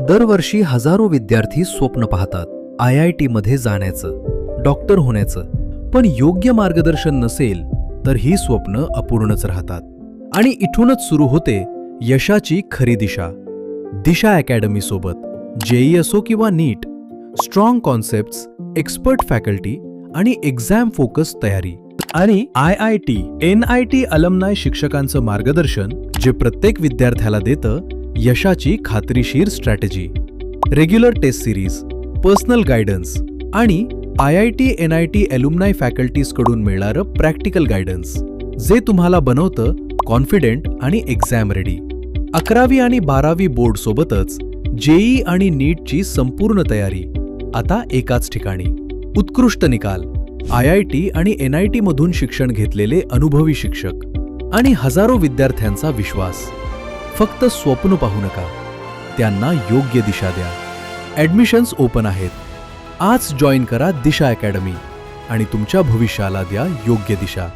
दरवर्षी हजारो विद्यार्थी स्वप्न पाहतात IIT मध्ये जाण्याचं, डॉक्टर होण्याचं. पण योग्य मार्गदर्शन नसेल तर ही स्वप्न अपूर्णच राहतात. आणि इथूनच सुरू होते यशाची खरी दिशा. दिशा अकॅडमी सोबत JEE असो किंवा नीट, स्ट्रॉंग कॉन्सेप्ट्स, एक्सपर्ट फॅकल्टी आणि एक्झाम फोकस तयारी आणि IIT, NIT अलमनाय शिक्षकांचं मार्गदर्शन जे प्रत्येक विद्यार्थ्याला देतं यशाची खात्रीशीर strategy. Regular test series, personal guidance आणि IIT NIT अलुमनाय फॅकल्टीज कडून मिळणारं प्रॅक्टिकल गायडन्स जे तुम्हाला बनवतं कॉन्फिडेंट आणि एक्झाम रेडी. 11वी आणि 12वी बोर्ड सोबतच JEE आणि नीटची संपूर्ण तयारी आता एकाच ठिकाणी. उत्कृष्ट निकाल, IIT आणि NIT मधून शिक्षण घेतलेले अनुभवी शिक्षक आणि हजारो विद्यार्थ्यांचा विश्वास. फक्त स्वप्न पाहू नका, त्यांना योग्य दिशा द्या. ॲडमिशन्स ओपन आहेत. आज जॉईन करा दिशा अकॅडमी आणि तुमच्या भविष्याला द्या योग्य दिशा.